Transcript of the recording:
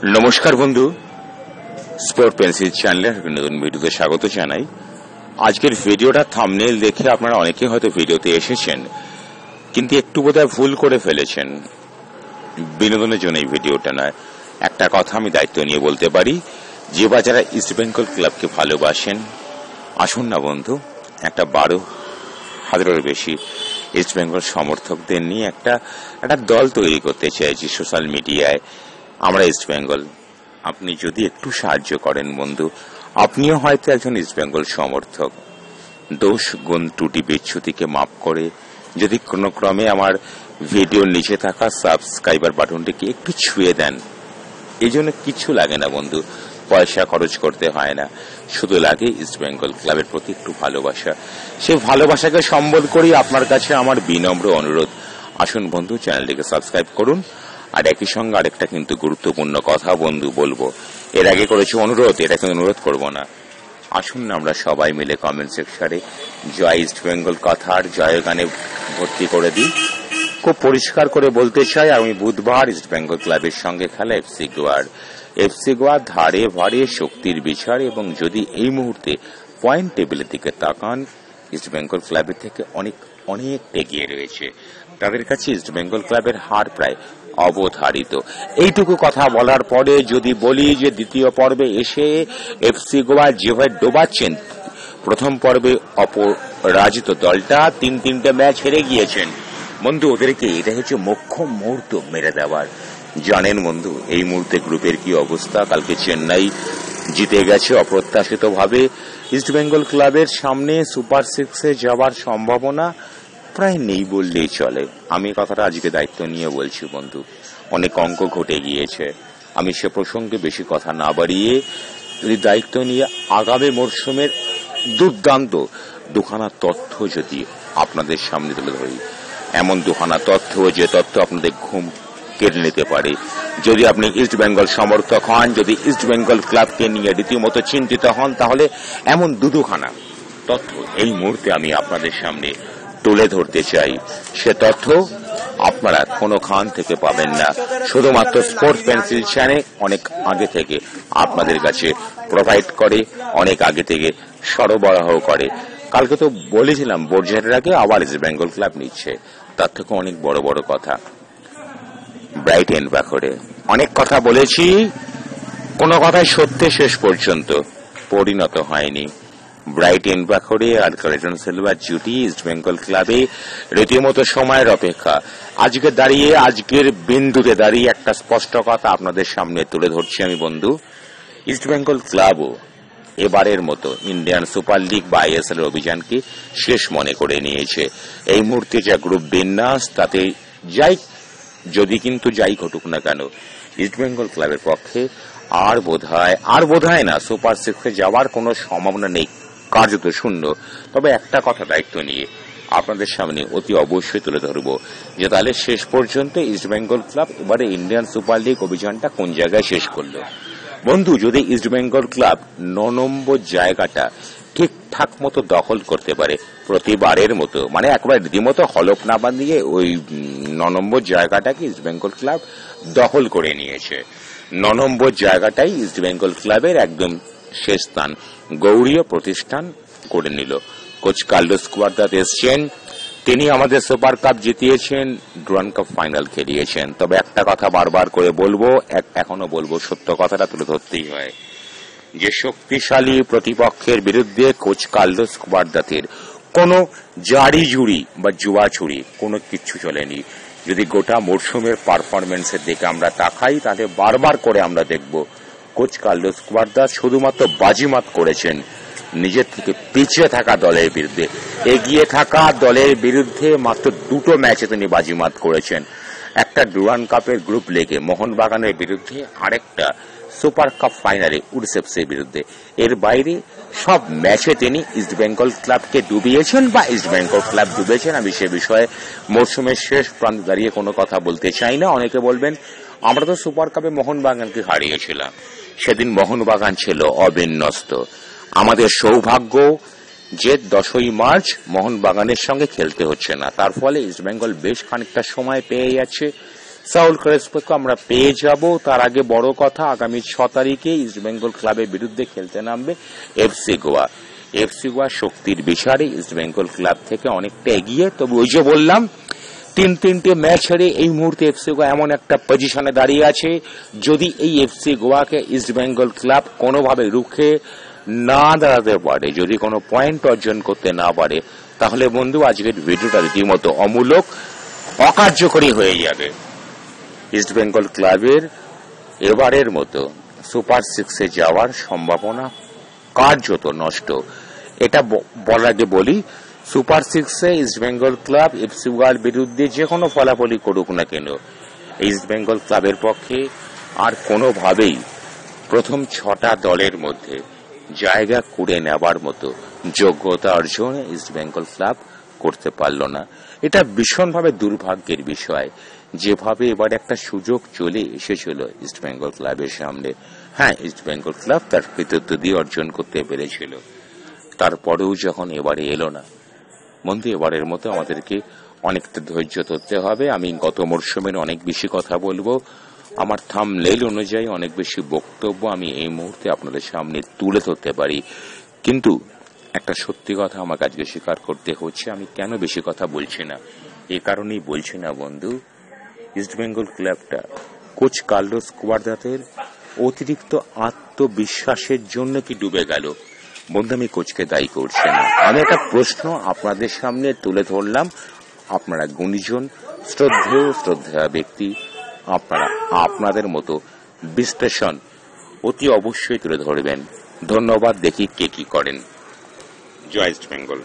নমস্কার বন্ধু, sport pencil চ্যানেলের নতুন ভিডিওতে স্বাগত জানাই। আজকের ভিডিওটা থাম্বনেল দেখে আপনারা অনেকে হয়তো ভিডিওতে এসেছেন, কিন্তু একটু বোধহয় ভুল করে ফেলেছেন। বিনোদনের জন্য এই ভিডিওটা নয়। একটা কথা আমি দায়িত্ব নিয়ে বলতে পারি, যে বা যারা ইস্ট বেঙ্গল ক্লাবকে ভালোবাসেন, আসুন না বন্ধু, একটা 12,000-এর বেশি ইস্ট বেঙ্গল সমর্থকদের নিয়ে একটা দল তৈরি করতে চাইছি সোশ্যাল মিডিয়ায়। আমরা ইস্ট বেঙ্গল, আপনি যদি একটু সাহায্য করেন বন্ধু, আপনিও হয়তো একজন ইস্ট বেঙ্গল সমর্থক। দোষ গুণ ত্রুটি বিচ্যুতিকে মাফ করে যদি কোনো ক্রমে আমার ভিডিওর নিচে থাকা সাবস্ক্রাইবার বাটনটিকে একটু ছুঁয়ে দেন, এই জন্য কিছু লাগে না বন্ধু, পয়সা খরচ করতে হয় না, শুধু লাগে ইস্ট বেঙ্গল ক্লাবের প্রতি একটু ভালোবাসা। সেই ভালোবাসাকে সম্বল করি আপনার কাছে আমার বিনম্র অনুরোধ, আসুন বন্ধু চ্যানেলটিকে সাবস্ক্রাইব করুন। আর একই সঙ্গে আরেকটা কিন্তু গুরুত্বপূর্ণ কথা বন্ধু বলবো, এর আগে করেছি অনুরোধ, এটা কিন্তু অনুরোধ করবো না। আসুন না আমরা সবাই মিলে কমেন্ট সেকশনে জয় ইস্ট বেঙ্গল কথার জয় গানে ভর্তি করে দিই। খুব পরিষ্কার করে বলতে চাই, আমি বুধবার ইস্ট বেঙ্গল ক্লাবের সঙ্গে খেলা এফসি গোয়ার ধারে ভারে শক্তির বিচার, এবং যদি এই মুহূর্তে পয়েন্ট টেবিলের দিকে তাকান, ইস্ট বেঙ্গল ক্লাবের থেকে অনেক অনেক এগিয়ে রয়েছে। তাদের কাছে ইস্ট বেঙ্গল ক্লাবের হার প্রায় অবধারিত। এইটুকু কথা বলার পরে যদি বলি যে দ্বিতীয় পর্বে এসে এফসি গোয়া যেভাবে ডোবাচ্ছেন, প্রথম পর্বে অপরাজিত দলটা তিনটে ম্যাচ হেরে গিয়েছেন বন্ধু, ওদেরকে এটা হচ্ছে মোক্ষম মুহূর্ত মেরে দেওয়ার। জানেন বন্ধু এই মুহূর্তে গ্রুপের কি অবস্থা? কালকে চেন্নাই জিতে গেছে অপ্রত্যাশিত ভাবে। ইস্ট বেঙ্গল ক্লাবের সামনে সুপার সিক্সে যাওয়ার সম্ভাবনা প্রায় নেই বললেই চলে। আমি কথাটা আজকে দায়িত্ব নিয়ে বলছি বন্ধু, অনেক অঙ্ক ঘটে গিয়েছে। আমি সে প্রসঙ্গে বেশি কথা না বাড়িয়ে যদি দায়িত্ব নিয়ে আগামী মরশুমের দুর্দান্ত দুখানা তথ্য যদি আপনাদের সামনে তুলে ধরি, এমন দুখানা তথ্য যে তথ্য আপনাদের ঘুম কেড়ে নিতে পারে। যদি আপনি ইস্ট বেঙ্গল সমর্থক হন, যদি ইস্ট বেঙ্গল ক্লাবকে নিয়ে রীতিমতো চিন্তিত হন, তাহলে এমন দুখানা তথ্য এই মুহূর্তে আমি আপনাদের সামনে তুলে ধরতে চাই। সে তথ্য আপনারা কোনো খান থেকে পাবেন না, শুধুমাত্র স্পোর্টস পেন্সিল চ্যানেল অনেক আগে থেকে আপনাদের কাছে প্রোভাইড করে, অনেক আগে থেকে সরবরাহ করে। কালকে তো বলেছিলাম বোর্ডের আগে আবার ইস্ট বেঙ্গল ক্লাব নিচ্ছে, তার থেকে অনেক বড় বড় কথা। ব্রাইটন ব্যাকরে অনেক কথা বলেছি, কোনো কথাই সত্যি শেষ পর্যন্ত পরিণত হয়নি। ব্রাইটন ব্যাকরে আর কার্টন সিলভার জুটি ইস্ট বেঙ্গল ক্লাবে রীতিমতো সময়ের অপেক্ষা। আজকের বিন্দুতে দাঁড়িয়ে একটা স্পষ্ট কথা আপনাদের সামনে তুলে ধরছি আমি বন্ধু, ইস্ট বেঙ্গল ক্লাবও এবারের মতো ইন্ডিয়ান সুপার লিগ বা আইএসএল এর অভিযানকে শেষ মনে করে নিয়েছে। এই মুহূর্তে যা গ্রুপ বিন্যাস, তাতে যাই ঘটুক না কেন, ইস্ট বেঙ্গল ক্লাবের পক্ষে আর বোধহয় না সুপার সিক্সে যাওয়ার কোনো সম্ভাবনা নেই, কার্যত শূন্য। তবে একটা কথা দায়িত্ব নিয়ে আপনাদের সামনে অতি অবশ্যই তুলে ধরব, যে তাহলে শেষ পর্যন্ত ইস্ট বেঙ্গল ক্লাব এবারে ইন্ডিয়ান সুপার লিগ অভিযানটা কোন জায়গায় শেষ করলো বন্ধু। যদি ইস্ট বেঙ্গল ক্লাব 9 নম্বর জায়গাটা ঠিকঠাক মতো দখল করতে পারে, প্রতিবারের মতো, মানে একবার রীতিমতো হলফ না বাঁধিয়ে ওই 9 নম্বর জায়গাটাকে ইস্ট বেঙ্গল ক্লাব দখল করে নিয়েছে। 9 নম্বর জায়গাটাই ইস্ট বেঙ্গল ক্লাবের একদম শেষ স্থান, গৌরীয় প্রতিষ্ঠান করে নিল। কোচ কার্লোস কুয়াদ্রাত এসছেন, তিনি আমাদের সুপার কাপ জিতিয়েছেন, ডুরান্ড কাপ ফাইনাল খেলিয়েছেন। তবে একটা কথা বারবার করে বলবো, এখনো বলবো, সত্য কথাটা তুলে ধরতেই হয়, যে শক্তিশালী প্রতিপক্ষের বিরুদ্ধে কোচ কার্লোস কুয়াদ্রাতের কোনো জারি জুড়ি বা জুয়াছুরি কোনো কিচ্ছু চলেনি। যদি গোটা মরশুমের পারফরমেন্সের দিকে আমরা তাকাই, তাহলে বারবার করে আমরা দেখব কোচ কার্লোস কুয়াদ্রাত শুধুমাত্র বাজিমাত করেছেন নিজের থেকে পিছিয়ে থাকা দলের বিরুদ্ধে। এগিয়ে থাকা দলের বিরুদ্ধে মাত্র 2টো ম্যাচে তিনি বাজিমাত করেছেন, একটা ডুরান্ড কাপের গ্রুপ লেগে মোহনবাগানের বিরুদ্ধে, আরেকটা সুপার কাপ ফাইনালে উডসেপসের বিরুদ্ধে। এর বাইরে সব ম্যাচে তিনি ইস্ট বেঙ্গল ক্লাবকে ডুবিয়েছেন বা ইস্ট বেঙ্গল ক্লাব ডুবেছেন। আমি সে বিষয়ে মরশুমের শেষ প্রান্তে দাঁড়িয়ে কোনো কথা বলতে চাই না। অনেকে বলবেন আমরা তো সুপার কাপে মোহনবাগানকে হারিয়েছিলাম, সেদিন মোহনবাগান ছিল অবিন্যস্ত। আমাদের সৌভাগ্য যে 10ই মার্চ মোহনবাগানের সঙ্গে খেলতে হচ্ছে না, তার ফলে ইস্ট বেঙ্গল বেশ খানিকটা সময় পেয়ে যাচ্ছে সাউল ক্রেসপোকে আমরা পেয়ে যাব। তার আগে বড় কথা, আগামী 6 তারিখে ইস্টবেঙ্গল ক্লাবের বিরুদ্ধে খেলতে নামবে এফসি গোয়া। এফসি গোয়া শক্তির বিষয়ে ইস্টবেঙ্গল ক্লাব থেকে অনেকটা এগিয়ে। তবে ওই যে বললাম, তিনটে ম্যাচ হেরে এই মুহূর্তে এফসি গোয়া এমন একটা পজিশনে দাঁড়িয়ে আছে, যদি এই এফসি গোয়াকে ইস্টবেঙ্গল ক্লাব কোনোভাবে রুখে না দাঁড়াতে পারে, যদি কোনো পয়েন্ট অর্জন করতে না পারে, তাহলে বন্ধু আজকের ভিডিওটা রীতিমতো অমূলক, অকার্যকরী হয়ে যাবে। ইস্টবেঙ্গল ক্লাবের এবারের মতো সুপার 6-এ যাওয়ার সম্ভাবনা কার্যত নষ্ট। এটা বলার আগে বলি, সুপার 6-এ ইস্টবেঙ্গল ক্লাব এফসি গোয়ার বিরুদ্ধে যে কোনো ফলাফলই করুক না কেন, ইস্টবেঙ্গল ক্লাবের পক্ষে আর কোনোভাবেই প্রথম 6টা দলের মধ্যে জায়গা করে নেবার মতো যোগ্যতা অর্জন ইস্টবেঙ্গল ক্লাব করতে পারল না। এটা ভীষণভাবে দুর্ভাগ্যের বিষয়। যেভাবে এবার একটা সুযোগ চলে এসেছিল ইস্টবেঙ্গল ক্লাবের সামনে, হ্যাঁ, ইস্টবেঙ্গল ক্লাব তার কৃতিত্ব দিয়ে অর্জন করতে পেরেছিল, তারপরেও যখন এবারে এলো না, বন্ধু এবারের মতো আমাদেরকে অনেকটা ধৈর্য ধরতে হবে। আমি গত মরশুমের অনেক বেশি কথা বলবো, আমার থাম্বনেইল অনুযায়ী অনেক বেশি বক্তব্য আমি এই মুহূর্তে আপনাদের সামনে তুলে ধরতে পারি, কিন্তু একটা সত্যি কথা আমাকে আজকে স্বীকার করতে হচ্ছে। আমি কেন বেশি কথা বলছি না, এই কারণেই বলছি না বন্ধু, ইস্টবেঙ্গল ক্লাবটা কোচ কার্লোস কুয়াদ্রাতের অতিরিক্ত আত্মবিশ্বাসের জন্য কি ডুবে গেল? বন্ধু আমি কোচকে দায়ী করছি না, আমি একটা প্রশ্ন আপনাদের সামনে তুলে ধরলাম। আপনারা গুণীজন, শ্রদ্ধেয় ব্যক্তি, আপনারা আপনাদের মতো বিশ্লেষণ অতি অবশ্যই তুলে ধরবেন। ধন্যবাদ। দেখি কে কি করেন। জয় ইস্ট বেঙ্গল।